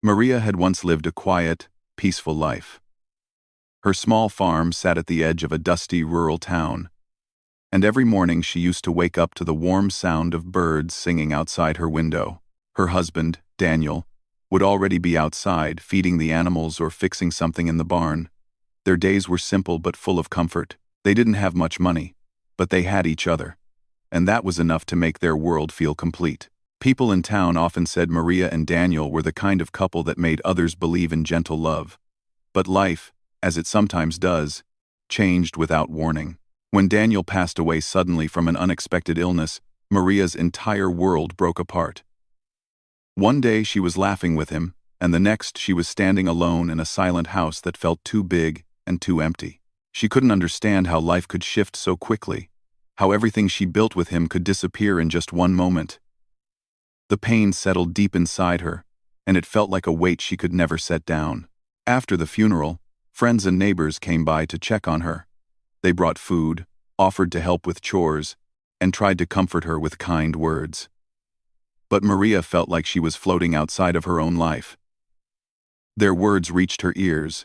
Maria had once lived a quiet, peaceful life. Her small farm sat at the edge of a dusty rural town, and every morning she used to wake up to the warm sound of birds singing outside her window. Her husband, Daniel, would already be outside feeding the animals or fixing something in the barn. Their days were simple but full of comfort. They didn't have much money, but they had each other, and that was enough to make their world feel complete. People in town often said Maria and Daniel were the kind of couple that made others believe in gentle love. But life, as it sometimes does, changed without warning. When Daniel passed away suddenly from an unexpected illness, Maria's entire world broke apart. One day she was laughing with him, and the next she was standing alone in a silent house that felt too big and too empty. She couldn't understand how life could shift so quickly, how everything she built with him could disappear in just one moment. The pain settled deep inside her, and it felt like a weight she could never set down. After the funeral, friends and neighbors came by to check on her. They brought food, offered to help with chores, and tried to comfort her with kind words. But Maria felt like she was floating outside of her own life. Their words reached her ears,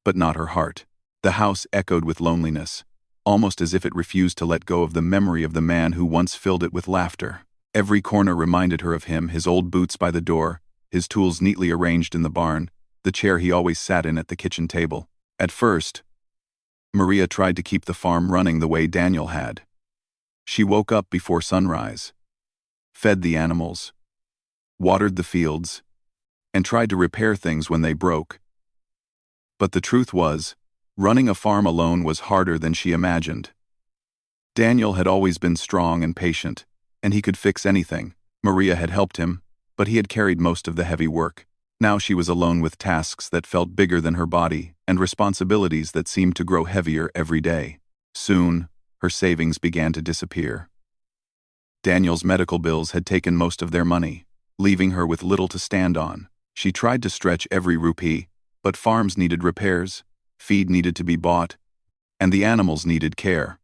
but not her heart. The house echoed with loneliness, almost as if it refused to let go of the memory of the man who once filled it with laughter. Every corner reminded her of him, his old boots by the door, his tools neatly arranged in the barn, the chair he always sat in at the kitchen table. At first, Maria tried to keep the farm running the way Daniel had. She woke up before sunrise, fed the animals, watered the fields, and tried to repair things when they broke. But the truth was, running a farm alone was harder than she imagined. Daniel had always been strong and patient, and he could fix anything. Maria had helped him, but he had carried most of the heavy work. Now she was alone with tasks that felt bigger than her body and responsibilities that seemed to grow heavier every day. Soon, her savings began to disappear. Daniel's medical bills had taken most of their money, leaving her with little to stand on. She tried to stretch every rupee, but farms needed repairs, feed needed to be bought, and the animals needed care.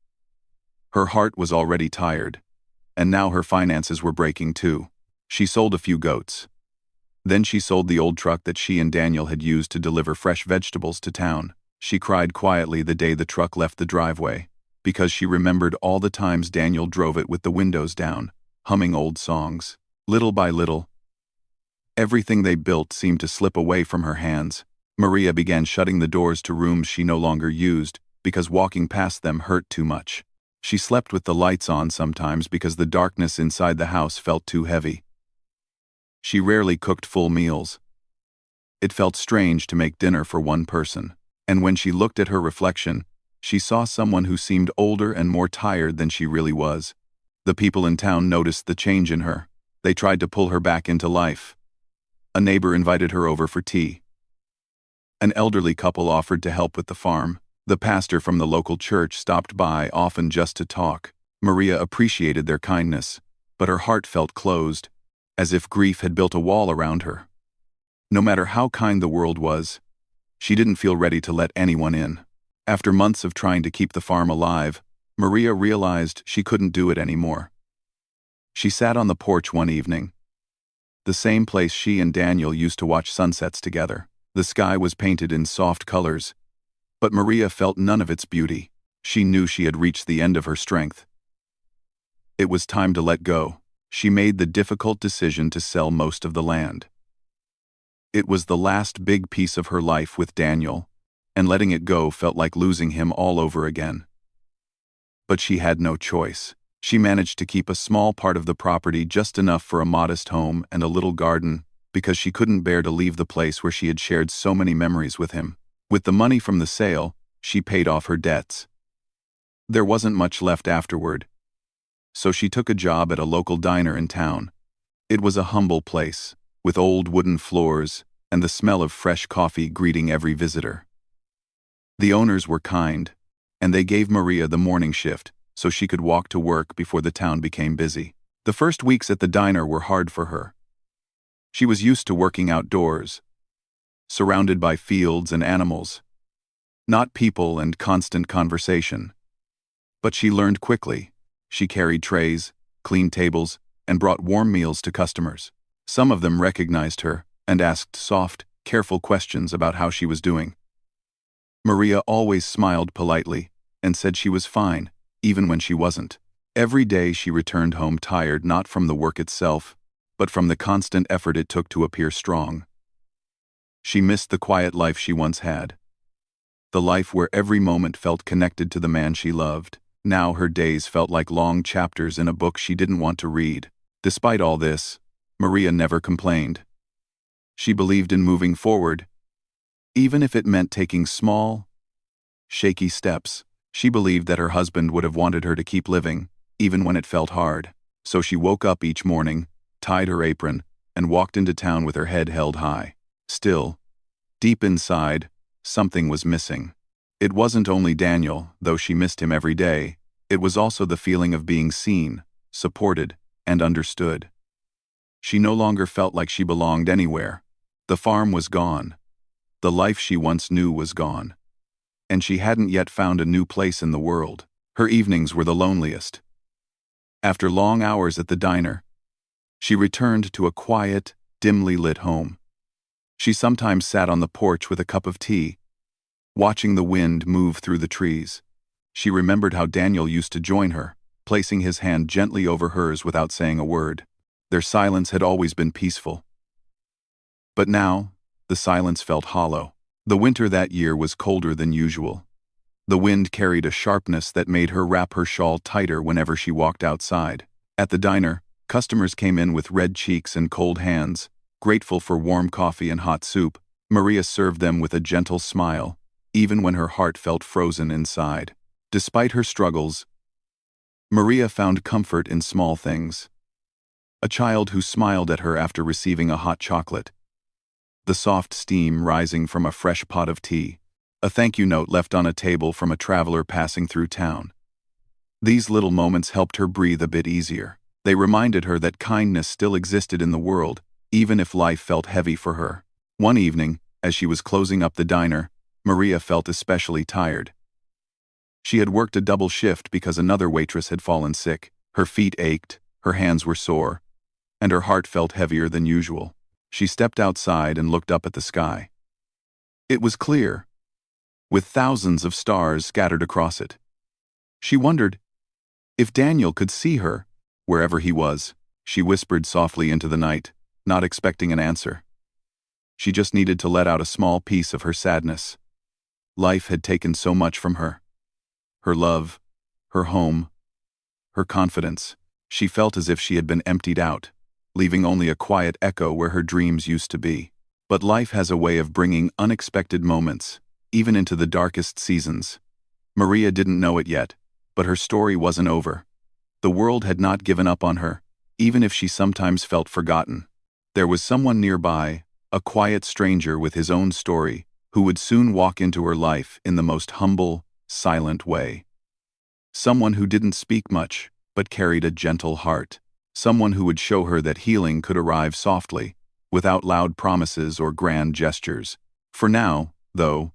Her heart was already tired, and now her finances were breaking too. She sold a few goats. Then she sold the old truck that she and Daniel had used to deliver fresh vegetables to town. She cried quietly the day the truck left the driveway, because she remembered all the times Daniel drove it with the windows down, humming old songs. Little by little, everything they built seemed to slip away from her hands. Maria began shutting the doors to rooms she no longer used, because walking past them hurt too much. She slept with the lights on sometimes because the darkness inside the house felt too heavy. She rarely cooked full meals. It felt strange to make dinner for one person, and when she looked at her reflection, she saw someone who seemed older and more tired than she really was. The people in town noticed the change in her. They tried to pull her back into life. A neighbor invited her over for tea. An elderly couple offered to help with the farm. The pastor from the local church stopped by, often just to talk. Maria appreciated their kindness, but her heart felt closed, as if grief had built a wall around her. No matter how kind the world was, she didn't feel ready to let anyone in. After months of trying to keep the farm alive, Maria realized she couldn't do it anymore. She sat on the porch one evening, the same place she and Daniel used to watch sunsets together. The sky was painted in soft colors, but Maria felt none of its beauty. She knew she had reached the end of her strength. It was time to let go. She made the difficult decision to sell most of the land. It was the last big piece of her life with Daniel, and letting it go felt like losing him all over again. But she had no choice. She managed to keep a small part of the property, just enough for a modest home and a little garden, because she couldn't bear to leave the place where she had shared so many memories with him. With the money from the sale, she paid off her debts. There wasn't much left afterward, so she took a job at a local diner in town. It was a humble place, with old wooden floors and the smell of fresh coffee greeting every visitor. The owners were kind, and they gave Maria the morning shift so she could walk to work before the town became busy. The first weeks at the diner were hard for her. She was used to working outdoors, surrounded by fields and animals, not people and constant conversation. But she learned quickly. She carried trays, cleaned tables, and brought warm meals to customers. Some of them recognized her, and asked soft, careful questions about how she was doing. Maria always smiled politely and said she was fine, even when she wasn't. Every day she returned home tired not from the work itself, but from the constant effort it took to appear strong. She missed the quiet life she once had. The life where every moment felt connected to the man she loved. Now her days felt like long chapters in a book she didn't want to read. Despite all this, Maria never complained. She believed in moving forward, even if it meant taking small, shaky steps. She believed that her husband would have wanted her to keep living, even when it felt hard. So she woke up each morning, tied her apron, and walked into town with her head held high. Still, deep inside, something was missing. It wasn't only Daniel, though she missed him every day. It was also the feeling of being seen, supported, and understood. She no longer felt like she belonged anywhere. The farm was gone. The life she once knew was gone. And she hadn't yet found a new place in the world. Her evenings were the loneliest. After long hours at the diner, she returned to a quiet, dimly lit home. She sometimes sat on the porch with a cup of tea, watching the wind move through the trees. She remembered how Daniel used to join her, placing his hand gently over hers without saying a word. Their silence had always been peaceful. But now, the silence felt hollow. The winter that year was colder than usual. The wind carried a sharpness that made her wrap her shawl tighter whenever she walked outside. At the diner, customers came in with red cheeks and cold hands, grateful for warm coffee and hot soup. Maria served them with a gentle smile, even when her heart felt frozen inside. Despite her struggles, Maria found comfort in small things. A child who smiled at her after receiving a hot chocolate. The soft steam rising from a fresh pot of tea. A thank you note left on a table from a traveler passing through town. These little moments helped her breathe a bit easier. They reminded her that kindness still existed in the world, even if life felt heavy for her. One evening, as she was closing up the diner, Maria felt especially tired. She had worked a double shift because another waitress had fallen sick. Her feet ached, her hands were sore, and her heart felt heavier than usual. She stepped outside and looked up at the sky. It was clear, with thousands of stars scattered across it. She wondered if Daniel could see her, wherever he was. She whispered softly into the night, not expecting an answer. She just needed to let out a small piece of her sadness. Life had taken so much from her. Her love, her home, her confidence. She felt as if she had been emptied out, leaving only a quiet echo where her dreams used to be. But life has a way of bringing unexpected moments, even into the darkest seasons. Maria didn't know it yet, but her story wasn't over. The world had not given up on her, even if she sometimes felt forgotten. There was someone nearby, a quiet stranger with his own story, who would soon walk into her life in the most humble, silent way. Someone who didn't speak much, but carried a gentle heart. Someone who would show her that healing could arrive softly, without loud promises or grand gestures. For now, though,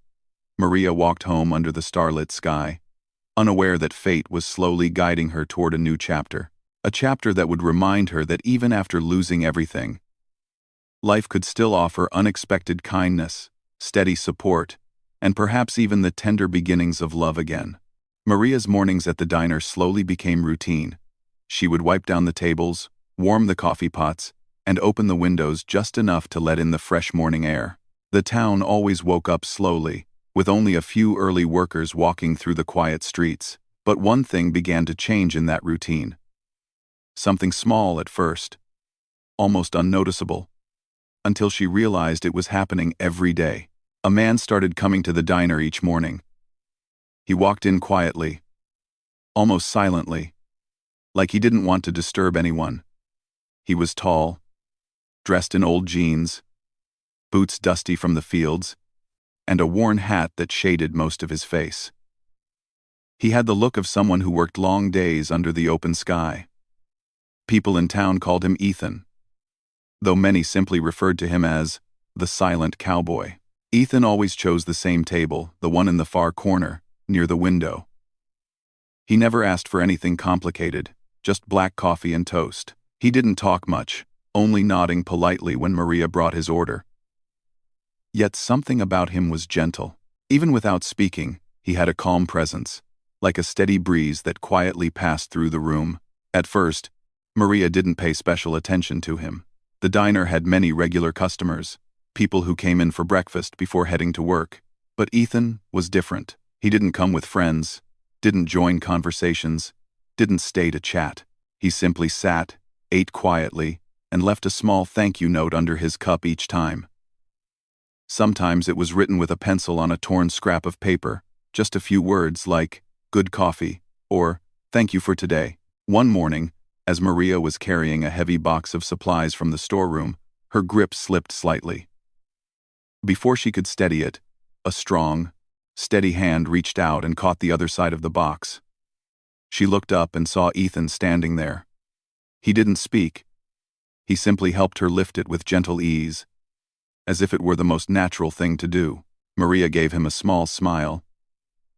Maria walked home under the starlit sky, unaware that fate was slowly guiding her toward a new chapter. A chapter that would remind her that even after losing everything, life could still offer unexpected kindness, steady support, and perhaps even the tender beginnings of love again. Maria's mornings at the diner slowly became routine. She would wipe down the tables, warm the coffee pots, and open the windows just enough to let in the fresh morning air. The town always woke up slowly, with only a few early workers walking through the quiet streets. But one thing began to change in that routine. Something small at first, almost unnoticeable, until she realized it was happening every day. A man started coming to the diner each morning. He walked in quietly, almost silently, like he didn't want to disturb anyone. He was tall, dressed in old jeans, boots dusty from the fields, and a worn hat that shaded most of his face. He had the look of someone who worked long days under the open sky. People in town called him Ethan, though many simply referred to him as the silent cowboy. Ethan always chose the same table, the one in the far corner, near the window. He never asked for anything complicated, just black coffee and toast. He didn't talk much, only nodding politely when Maria brought his order. Yet something about him was gentle. Even without speaking, he had a calm presence, like a steady breeze that quietly passed through the room. At first, Maria didn't pay special attention to him. The diner had many regular customers, people who came in for breakfast before heading to work. But Ethan was different. He didn't come with friends, didn't join conversations, didn't stay to chat. He simply sat, ate quietly, and left a small thank you note under his cup each time. Sometimes it was written with a pencil on a torn scrap of paper, just a few words like, "Good coffee," or "Thank you for today." One morning, as Maria was carrying a heavy box of supplies from the storeroom, her grip slipped slightly. Before she could steady it, a strong, steady hand reached out and caught the other side of the box. She looked up and saw Ethan standing there. He didn't speak. He simply helped her lift it with gentle ease, as if it were the most natural thing to do. Maria gave him a small smile.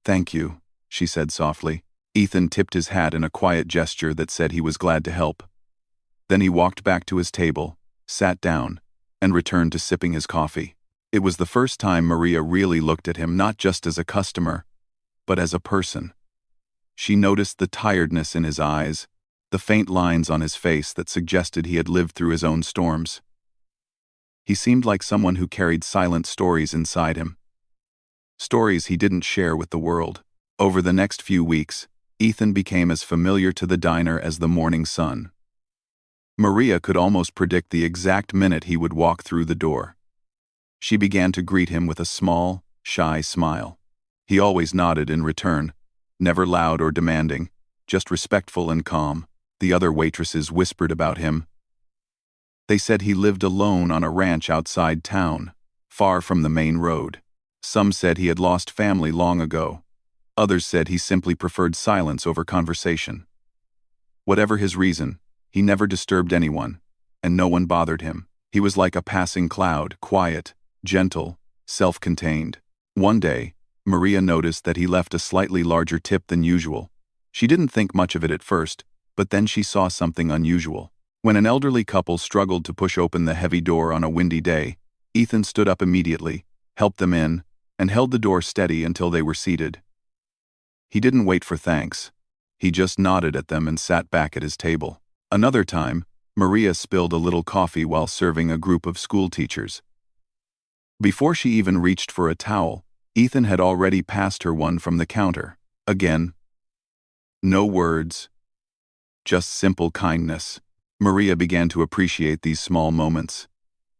"Thank you," she said softly. Ethan tipped his hat in a quiet gesture that said he was glad to help. Then he walked back to his table, sat down, and returned to sipping his coffee. It was the first time Maria really looked at him not just as a customer, but as a person. She noticed the tiredness in his eyes, the faint lines on his face that suggested he had lived through his own storms. He seemed like someone who carried silent stories inside him. Stories he didn't share with the world. Over the next few weeks, Ethan became as familiar to the diner as the morning sun. Maria could almost predict the exact minute he would walk through the door. She began to greet him with a small, shy smile. He always nodded in return, never loud or demanding, just respectful and calm. The other waitresses whispered about him. They said he lived alone on a ranch outside town, far from the main road. Some said he had lost family long ago. Others said he simply preferred silence over conversation. Whatever his reason, he never disturbed anyone, and no one bothered him. He was like a passing cloud, quiet, gentle, self-contained. One day, Maria noticed that he left a slightly larger tip than usual. She didn't think much of it at first, but then she saw something unusual. When an elderly couple struggled to push open the heavy door on a windy day, Ethan stood up immediately, helped them in, and held the door steady until they were seated. He didn't wait for thanks. He just nodded at them and sat back at his table. Another time, Maria spilled a little coffee while serving a group of school teachers. Before she even reached for a towel, Ethan had already passed her one from the counter. Again, no words, just simple kindness. Maria began to appreciate these small moments.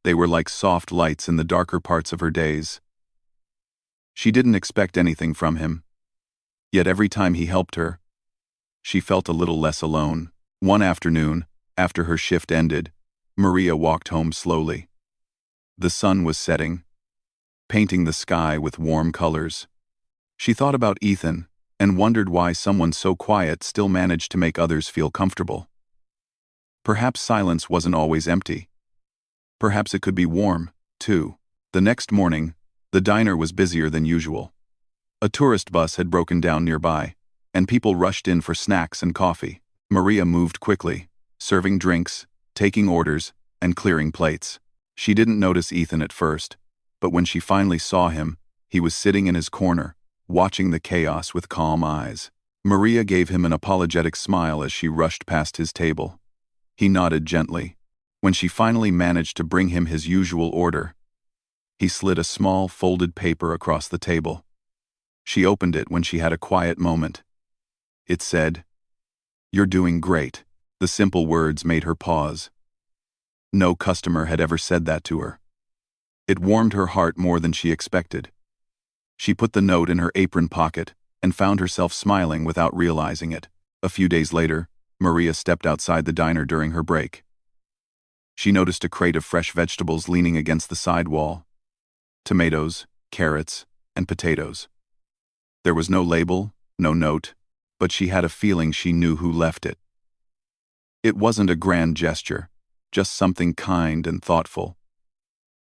They were like soft lights in the darker parts of her days. She didn't expect anything from him. Yet every time he helped her, she felt a little less alone. One afternoon, after her shift ended, Maria walked home slowly. The sun was setting, painting the sky with warm colors. She thought about Ethan and wondered why someone so quiet still managed to make others feel comfortable. Perhaps silence wasn't always empty. Perhaps it could be warm, too. The next morning, the diner was busier than usual. A tourist bus had broken down nearby, and people rushed in for snacks and coffee. Maria moved quickly, serving drinks, taking orders, and clearing plates. She didn't notice Ethan at first, but when she finally saw him, he was sitting in his corner, watching the chaos with calm eyes. Maria gave him an apologetic smile as she rushed past his table. He nodded gently. When she finally managed to bring him his usual order, he slid a small folded paper across the table. She opened it when she had a quiet moment. It said, "You're doing great." The simple words made her pause. No customer had ever said that to her. It warmed her heart more than she expected. She put the note in her apron pocket and found herself smiling without realizing it. A few days later, Maria stepped outside the diner during her break. She noticed a crate of fresh vegetables leaning against the side wall. Tomatoes, carrots, and potatoes. There was no label, no note, but she had a feeling she knew who left it. It wasn't a grand gesture, just something kind and thoughtful.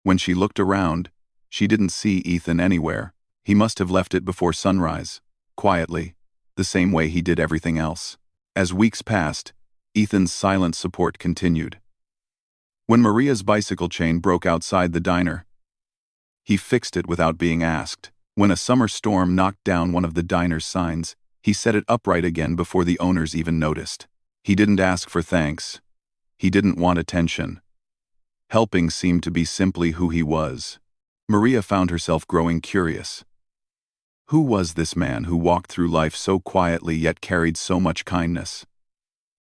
When she looked around, she didn't see Ethan anywhere. He must have left it before sunrise, quietly, the same way he did everything else. As weeks passed, Ethan's silent support continued. When Maria's bicycle chain broke outside the diner, he fixed it without being asked. When a summer storm knocked down one of the diner's signs, he set it upright again before the owners even noticed. He didn't ask for thanks. He didn't want attention. Helping seemed to be simply who he was. Maria found herself growing curious. Who was this man who walked through life so quietly yet carried so much kindness?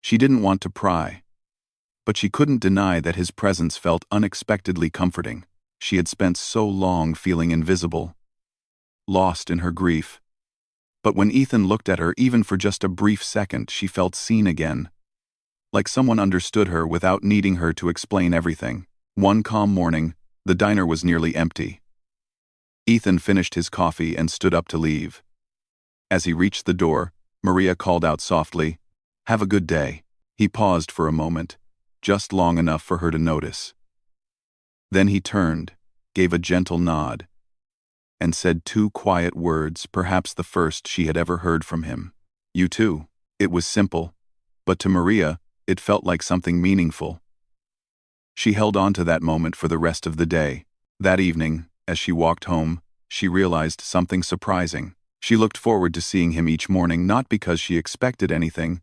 She didn't want to pry, but she couldn't deny that his presence felt unexpectedly comforting. She had spent so long feeling invisible, lost in her grief. But when Ethan looked at her even for just a brief second, she felt seen again, like someone understood her without needing her to explain everything. One calm morning, the diner was nearly empty. Ethan finished his coffee and stood up to leave. As he reached the door, Maria called out softly, "Have a good day." He paused for a moment, just long enough for her to notice. Then he turned, gave a gentle nod, and said two quiet words, perhaps the first she had ever heard from him. "You too." It was simple, but to Maria, it felt like something meaningful. She held on to that moment for the rest of the day. That evening, as she walked home, she realized something surprising. She looked forward to seeing him each morning, not because she expected anything,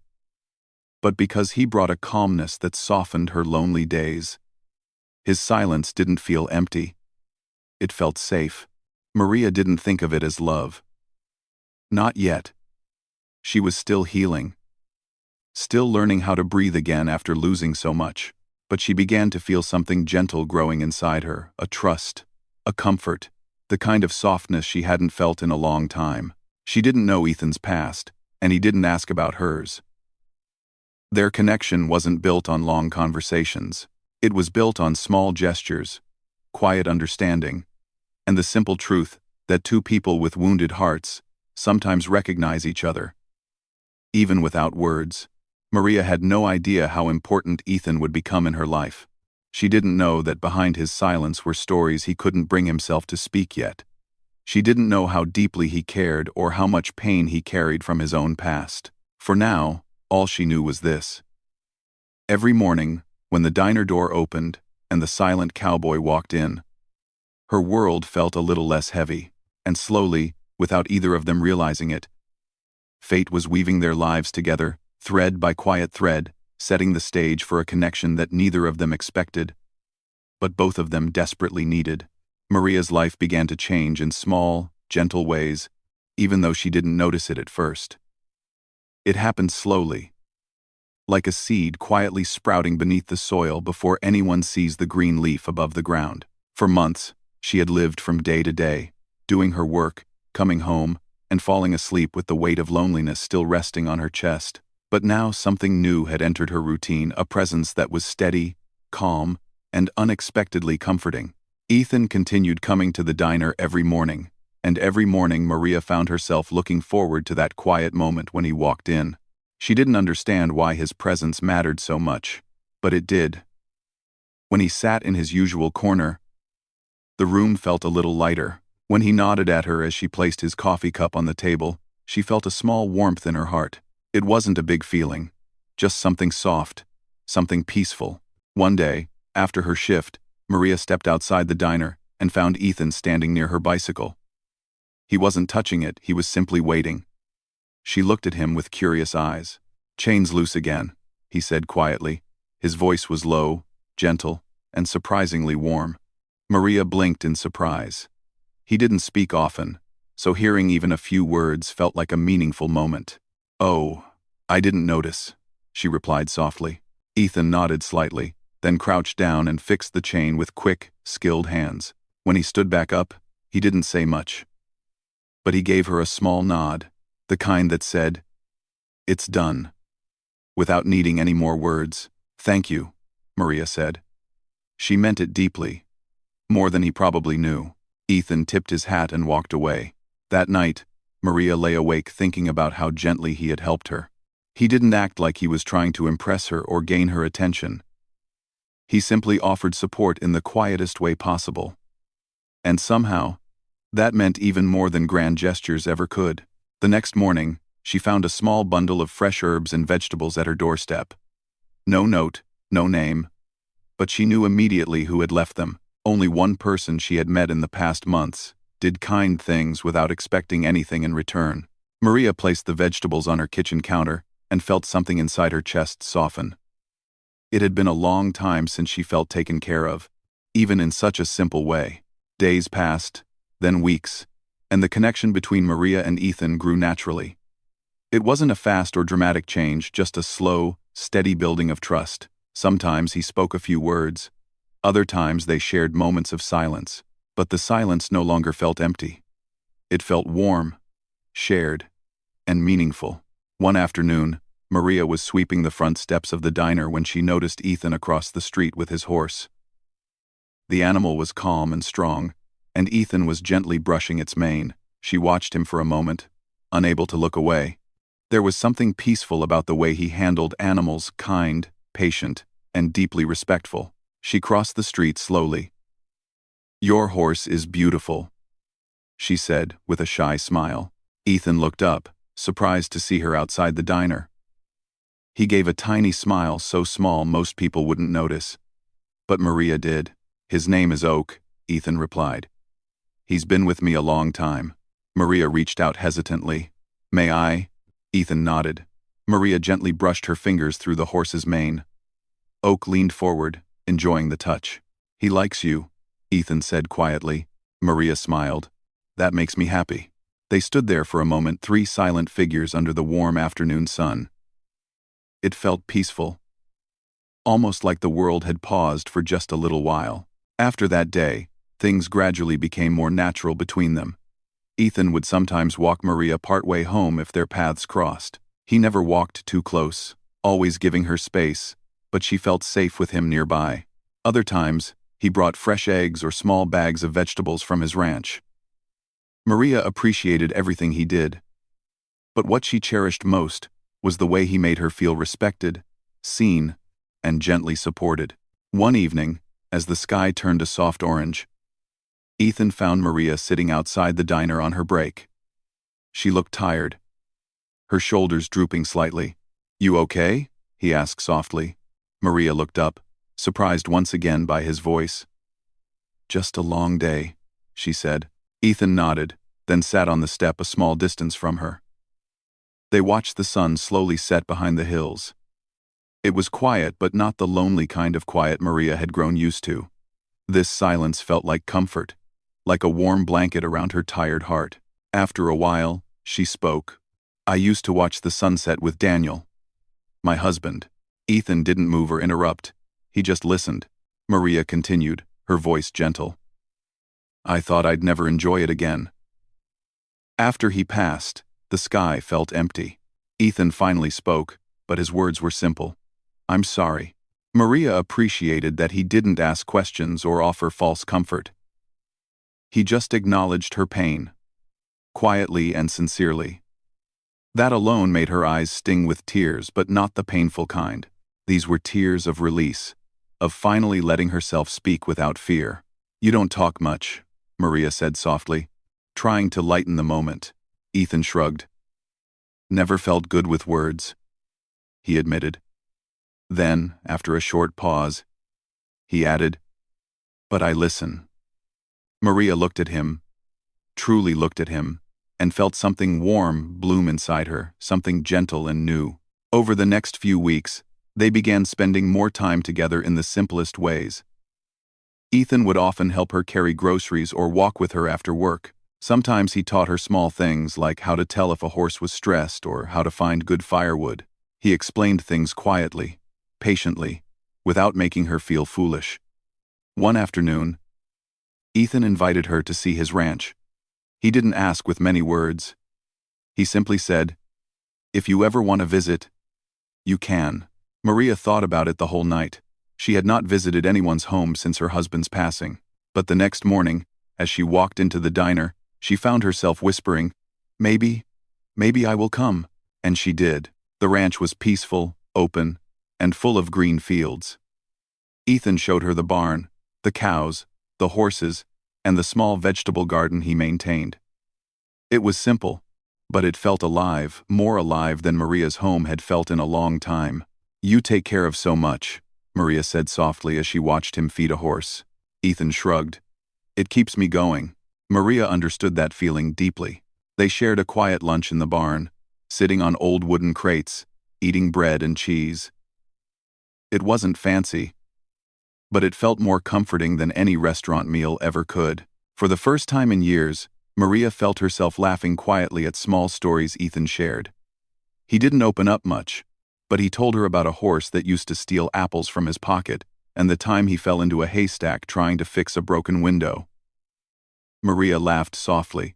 but because he brought a calmness that softened her lonely days. His silence didn't feel empty. It felt safe. Maria didn't think of it as love. Not yet. She was still healing, still learning how to breathe again after losing so much. But she began to feel something gentle growing inside her, a trust, a comfort, the kind of softness she hadn't felt in a long time. She didn't know Ethan's past, and he didn't ask about hers. Their connection wasn't built on long conversations. It was built on small gestures, quiet understanding, and the simple truth that two people with wounded hearts sometimes recognize each other. Even without words, Maria had no idea how important Ethan would become in her life. She didn't know that behind his silence were stories he couldn't bring himself to speak yet. She didn't know how deeply he cared or how much pain he carried from his own past. For now, all she knew was this. Every morning, when the diner door opened and the silent cowboy walked in, her world felt a little less heavy, and slowly, without either of them realizing it, fate was weaving their lives together, thread by quiet thread, setting the stage for a connection that neither of them expected, but both of them desperately needed. Maria's life began to change in small, gentle ways, even though she didn't notice it at first. It happened slowly, like a seed quietly sprouting beneath the soil before anyone sees the green leaf above the ground. For months, she had lived from day to day, doing her work, coming home, and falling asleep with the weight of loneliness still resting on her chest. But now something new had entered her routine, a presence that was steady, calm, and unexpectedly comforting. Ethan continued coming to the diner every morning, and every morning Maria found herself looking forward to that quiet moment when he walked in. She didn't understand why his presence mattered so much, but it did. When he sat in his usual corner, the room felt a little lighter. When he nodded at her as she placed his coffee cup on the table, she felt a small warmth in her heart. It wasn't a big feeling, just something soft, something peaceful. One day, after her shift, Maria stepped outside the diner and found Ethan standing near her bicycle. He wasn't touching it, he was simply waiting. She looked at him with curious eyes. "Chain's loose again," he said quietly. His voice was low, gentle, and surprisingly warm. Maria blinked in surprise. He didn't speak often, so hearing even a few words felt like a meaningful moment. "Oh, I didn't notice," she replied softly. Ethan nodded slightly, then crouched down and fixed the chain with quick, skilled hands. When he stood back up, he didn't say much. But he gave her a small nod, the kind that said, "It's done." Without needing any more words, "Thank you," Maria said. She meant it deeply, more than he probably knew. Ethan tipped his hat and walked away. That night, Maria lay awake thinking about how gently he had helped her. He didn't act like he was trying to impress her or gain her attention. He simply offered support in the quietest way possible. And somehow, that meant even more than grand gestures ever could. The next morning, she found a small bundle of fresh herbs and vegetables at her doorstep. No note, no name, but she knew immediately who had left them. Only one person she had met in the past months did kind things without expecting anything in return. Maria placed the vegetables on her kitchen counter and felt something inside her chest soften. It had been a long time since she felt taken care of, even in such a simple way. Days passed, then weeks, and the connection between Maria and Ethan grew naturally. It wasn't a fast or dramatic change, just a slow, steady building of trust. Sometimes he spoke a few words, other times they shared moments of silence, but the silence no longer felt empty. It felt warm, shared, and meaningful. One afternoon, Maria was sweeping the front steps of the diner when she noticed Ethan across the street with his horse. The animal was calm and strong, and Ethan was gently brushing its mane. She watched him for a moment, unable to look away. There was something peaceful about the way he handled animals, kind, patient, and deeply respectful. She crossed the street slowly. "Your horse is beautiful," she said with a shy smile. Ethan looked up, surprised to see her outside the diner. He gave a tiny smile so small most people wouldn't notice. But Maria did. "His name is Oak," Ethan replied. "He's been with me a long time." Maria reached out hesitantly. "May I?" Ethan nodded. Maria gently brushed her fingers through the horse's mane. Oak leaned forward, enjoying the touch. "He likes you," Ethan said quietly. Maria smiled. "That makes me happy." They stood there for a moment, three silent figures under the warm afternoon sun. It felt peaceful, almost like the world had paused for just a little while. After that day, things gradually became more natural between them. Ethan would sometimes walk Maria partway home if their paths crossed. He never walked too close, always giving her space, but she felt safe with him nearby. Other times, he brought fresh eggs or small bags of vegetables from his ranch. Maria appreciated everything he did, but what she cherished most was the way he made her feel respected, seen, and gently supported. One evening, as the sky turned a soft orange, Ethan found Maria sitting outside the diner on her break. She looked tired, her shoulders drooping slightly. "You okay?" he asked softly. Maria looked up, surprised once again by his voice. "Just a long day," she said. Ethan nodded, then sat on the step a small distance from her. They watched the sun slowly set behind the hills. It was quiet, but not the lonely kind of quiet Maria had grown used to. This silence felt like comfort, like a warm blanket around her tired heart. After a while, she spoke. "I used to watch the sunset with Daniel, my husband." Ethan didn't move or interrupt. He just listened. Maria continued, her voice gentle. "I thought I'd never enjoy it again." After he passed, the sky felt empty. Ethan finally spoke, but his words were simple. "I'm sorry." Maria appreciated that he didn't ask questions or offer false comfort. He just acknowledged her pain, quietly and sincerely. That alone made her eyes sting with tears, but not the painful kind. These were tears of release, of finally letting herself speak without fear. "You don't talk much," Maria said softly, trying to lighten the moment. Ethan shrugged. "Never felt good with words," he admitted. Then, after a short pause, he added, "But I listen." Maria looked at him, truly looked at him, and felt something warm bloom inside her, something gentle and new. Over the next few weeks, they began spending more time together in the simplest ways. Ethan would often help her carry groceries or walk with her after work. Sometimes he taught her small things like how to tell if a horse was stressed or how to find good firewood. He explained things quietly, patiently, without making her feel foolish. One afternoon, Ethan invited her to see his ranch. He didn't ask with many words. He simply said, "If you ever want to visit, you can." Maria thought about it the whole night. She had not visited anyone's home since her husband's passing. But the next morning, as she walked into the diner, she found herself whispering, maybe I will come." And she did. The ranch was peaceful, open, and full of green fields. Ethan showed her the barn, the cows, the horses, and the small vegetable garden he maintained. It was simple, but it felt alive, more alive than Maria's home had felt in a long time. "You take care of so much," Maria said softly as she watched him feed a horse. Ethan shrugged. It keeps me going. Maria understood that feeling deeply. They shared a quiet lunch in the barn, sitting on old wooden crates, eating bread and cheese. It wasn't fancy, but it felt more comforting than any restaurant meal ever could. For the first time in years, Maria felt herself laughing quietly at small stories Ethan shared. He didn't open up much, but he told her about a horse that used to steal apples from his pocket, and the time he fell into a haystack trying to fix a broken window. Maria laughed softly,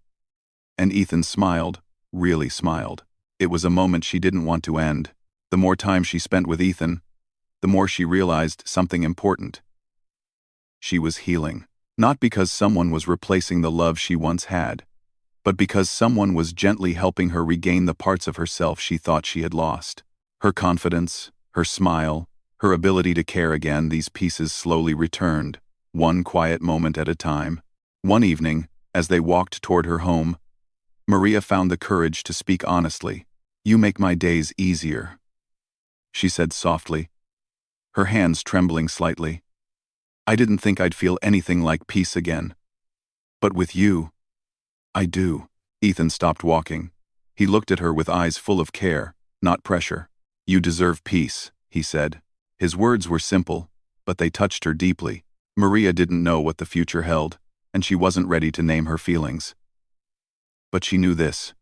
and Ethan smiled, really smiled. It was a moment she didn't want to end. The more time she spent with Ethan, the more she realized something important. She was healing, not because someone was replacing the love she once had, but because someone was gently helping her regain the parts of herself she thought she had lost. Her confidence, her smile, her ability to care again, these pieces slowly returned, one quiet moment at a time. One evening, as they walked toward her home, Maria found the courage to speak honestly. "You make my days easier," she said softly, her hands trembling slightly. "I didn't think I'd feel anything like peace again. But with you, I do." Ethan stopped walking. He looked at her with eyes full of care, not pressure. "You deserve peace," he said. His words were simple, but they touched her deeply. Maria didn't know what the future held, and she wasn't ready to name her feelings. But she knew this.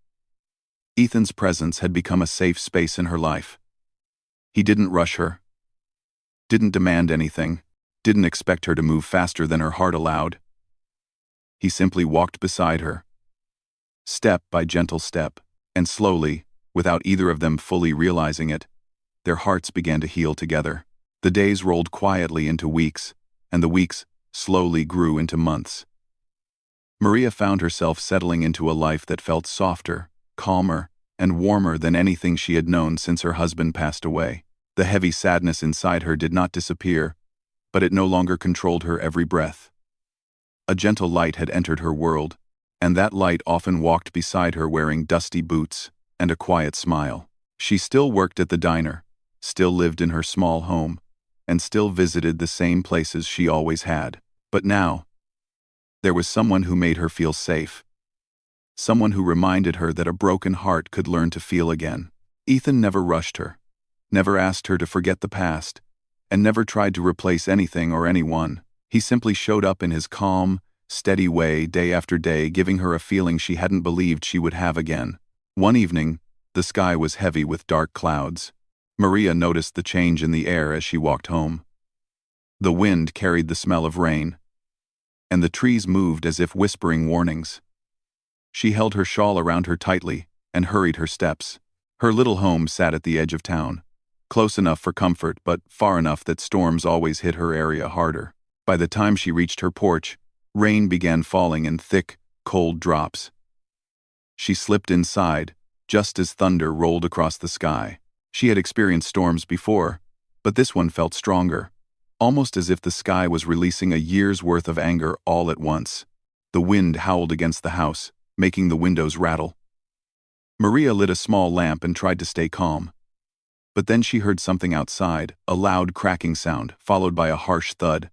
Ethan's presence had become a safe space in her life. He didn't rush her, didn't demand anything, didn't expect her to move faster than her heart allowed. He simply walked beside her, step by gentle step, and slowly, without either of them fully realizing it, their hearts began to heal together. The days rolled quietly into weeks, and the weeks slowly grew into months. Maria found herself settling into a life that felt softer, calmer, and warmer than anything she had known since her husband passed away. The heavy sadness inside her did not disappear, but it no longer controlled her every breath. A gentle light had entered her world, and that light often walked beside her wearing dusty boots and a quiet smile. She still worked at the diner, still lived in her small home, and still visited the same places she always had. But now, there was someone who made her feel safe. Someone who reminded her that a broken heart could learn to feel again. Ethan never rushed her, never asked her to forget the past, and never tried to replace anything or anyone. He simply showed up in his calm, steady way day after day, giving her a feeling she hadn't believed she would have again. One evening, the sky was heavy with dark clouds. Maria noticed the change in the air as she walked home. The wind carried the smell of rain, and the trees moved as if whispering warnings. She held her shawl around her tightly and hurried her steps. Her little home sat at the edge of town, close enough for comfort but far enough that storms always hit her area harder. By the time she reached her porch, rain began falling in thick, cold drops. She slipped inside, just as thunder rolled across the sky. She had experienced storms before, but this one felt stronger, almost as if the sky was releasing a year's worth of anger all at once. The wind howled against the house, making the windows rattle. Maria lit a small lamp and tried to stay calm. But then she heard something outside, a loud cracking sound, followed by a harsh thud.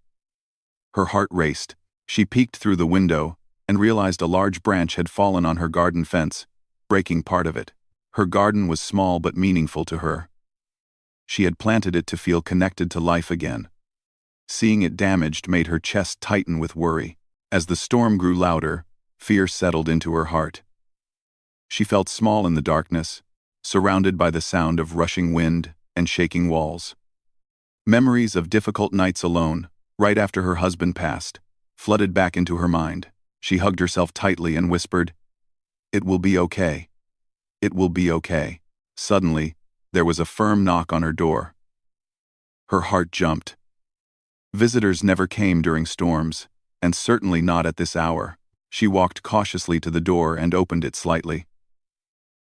Her heart raced. She peeked through the window and realized a large branch had fallen on her garden fence, breaking part of it. Her garden was small but meaningful to her. She had planted it to feel connected to life again. Seeing it damaged made her chest tighten with worry. As the storm grew louder, fear settled into her heart. She felt small in the darkness, surrounded by the sound of rushing wind and shaking walls. Memories of difficult nights alone, right after her husband passed, flooded back into her mind. She hugged herself tightly and whispered, "It will be okay. It will be okay." Suddenly, there was a firm knock on her door. Her heart jumped. Visitors never came during storms, and certainly not at this hour. She walked cautiously to the door and opened it slightly.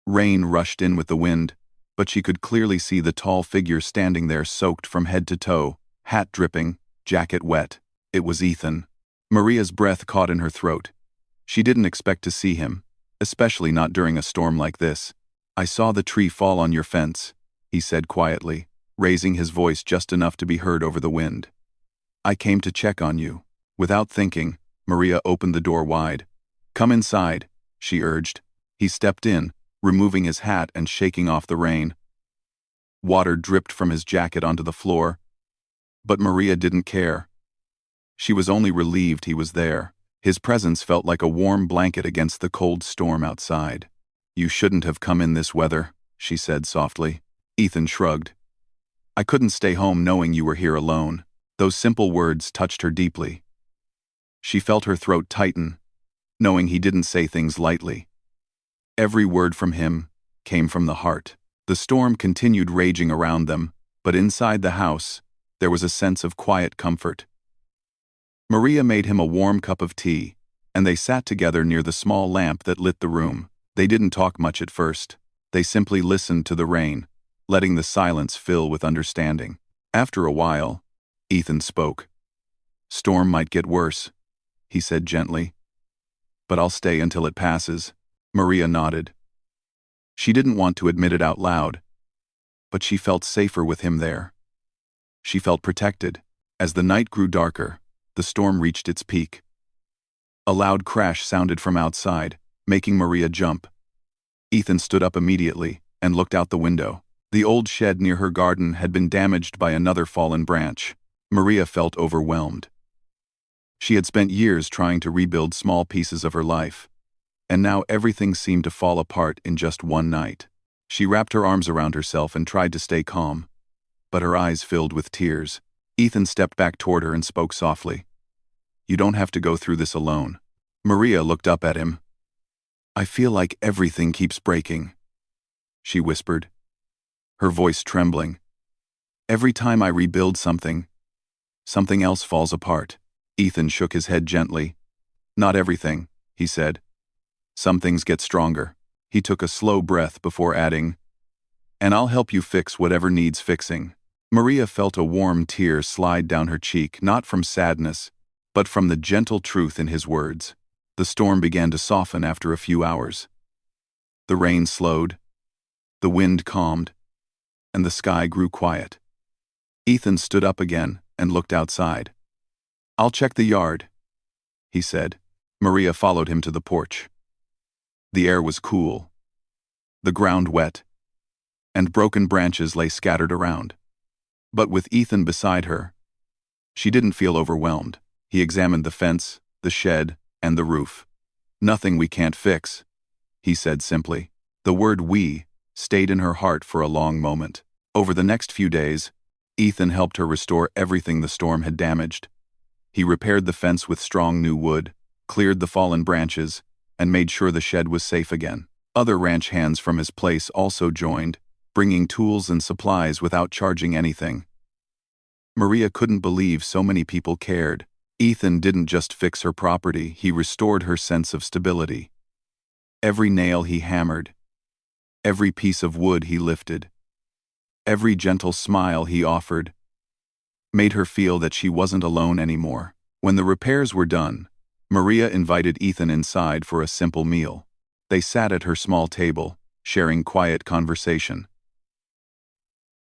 Rain rushed in with the wind, but she could clearly see the tall figure standing there, soaked from head to toe, hat dripping, jacket wet. It was Ethan. Maria's breath caught in her throat. She didn't expect to see him, especially not during a storm like this. "I saw the tree fall on your fence," he said quietly. raising his voice just enough to be heard over the wind. "I came to check on you." Without thinking, Maria opened the door wide. "Come inside," she urged. He stepped in, removing his hat and shaking off the rain. Water dripped from his jacket onto the floor, but Maria didn't care. She was only relieved he was there. His presence felt like a warm blanket against the cold storm outside. "You shouldn't have come in this weather," she said softly. Ethan shrugged. "I couldn't stay home knowing you were here alone." Those simple words touched her deeply. She felt her throat tighten, knowing he didn't say things lightly. Every word from him came from the heart. The storm continued raging around them, but inside the house, there was a sense of quiet comfort. Maria made him a warm cup of tea, and they sat together near the small lamp that lit the room. They didn't talk much at first. They simply listened to the rain, letting the silence fill with understanding. After a while, Ethan spoke. "Storm might get worse," he said gently. "But I'll stay until it passes." Maria nodded. She didn't want to admit it out loud, but she felt safer with him there. She felt protected. As the night grew darker, the storm reached its peak. A loud crash sounded from outside, making Maria jump. Ethan stood up immediately and looked out the window. The old shed near her garden had been damaged by another fallen branch. Maria felt overwhelmed. She had spent years trying to rebuild small pieces of her life, and now everything seemed to fall apart in just one night. She wrapped her arms around herself and tried to stay calm, but her eyes filled with tears. Ethan stepped back toward her and spoke softly. "You don't have to go through this alone." Maria looked up at him. "I feel like everything keeps breaking," she whispered, her voice trembling. "Every time I rebuild something, something else falls apart." Ethan shook his head gently. "Not everything," he said. "Some things get stronger." He took a slow breath before adding, "And I'll help you fix whatever needs fixing." Maria felt a warm tear slide down her cheek, not from sadness, but from the gentle truth in his words. The storm began to soften after a few hours. The rain slowed, the wind calmed, and the sky grew quiet. Ethan stood up again and looked outside. "I'll check the yard," he said. Maria followed him to the porch. The air was cool, the ground wet, and broken branches lay scattered around. But with Ethan beside her, she didn't feel overwhelmed. He examined the fence, the shed, and the roof. "Nothing we can't fix," he said simply. The word "we" stayed in her heart for a long moment. Over the next few days, Ethan helped her restore everything the storm had damaged. He repaired the fence with strong new wood, cleared the fallen branches, and made sure the shed was safe again. Other ranch hands from his place also joined, bringing tools and supplies without charging anything. Maria couldn't believe so many people cared. Ethan didn't just fix her property, he restored her sense of stability. Every nail he hammered, every piece of wood he lifted, every gentle smile he offered, made her feel that she wasn't alone anymore. When the repairs were done, Maria invited Ethan inside for a simple meal. They sat at her small table, sharing quiet conversation.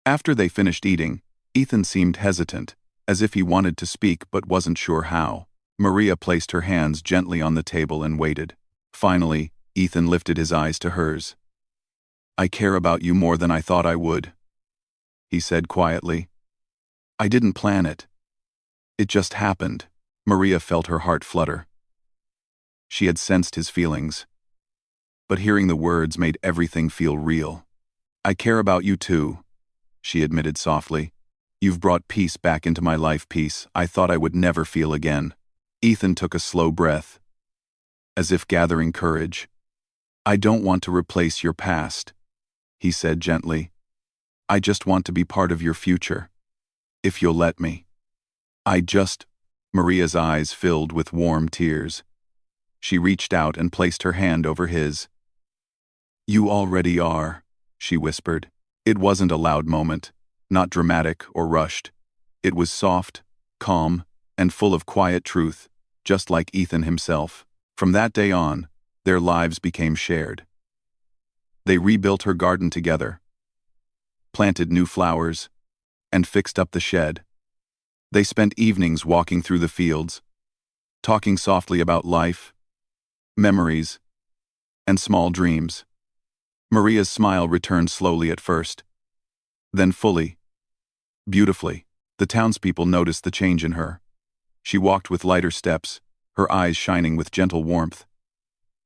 After they finished eating, Ethan seemed hesitant, as if he wanted to speak but wasn't sure how. Maria placed her hands gently on the table and waited. Finally, Ethan lifted his eyes to hers. "I care about you more than I thought I would," he said quietly. "I didn't plan it. It just happened." Maria felt her heart flutter. She had sensed his feelings, but hearing the words made everything feel real. "I care about you too," she admitted softly. "You've brought peace back into my life, peace I thought I would never feel again." Ethan took a slow breath, as if gathering courage. "I don't want to replace your past," he said gently. "I just want to be part of your future, if you'll let me." Maria's eyes filled with warm tears. She reached out and placed her hand over his. "You already are," she whispered. It wasn't a loud moment, not dramatic or rushed. It was soft, calm, and full of quiet truth, just like Ethan himself. From that day on, their lives became shared. They rebuilt her garden together, planted new flowers, and fixed up the shed. They spent evenings walking through the fields, talking softly about life, memories, and small dreams. Maria's smile returned slowly at first, then fully, beautifully. The townspeople noticed the change in her. She walked with lighter steps, her eyes shining with gentle warmth.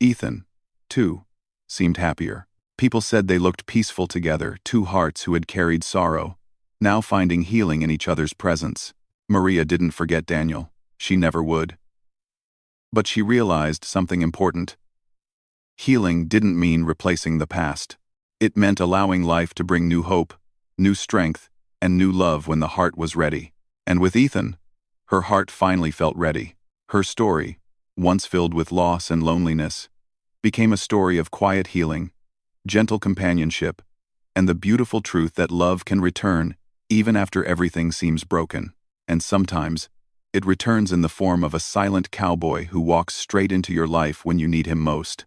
Ethan, too, seemed happier. People said they looked peaceful together, two hearts who had carried sorrow, now finding healing in each other's presence. Maria didn't forget Daniel. She never would. But she realized something important. Healing didn't mean replacing the past. It meant allowing life to bring new hope, new strength, and new love when the heart was ready. And with Ethan, her heart finally felt ready. Her story, once filled with loss and loneliness, became a story of quiet healing, gentle companionship, and the beautiful truth that love can return even after everything seems broken. And sometimes, it returns in the form of a silent cowboy who walks straight into your life when you need him most.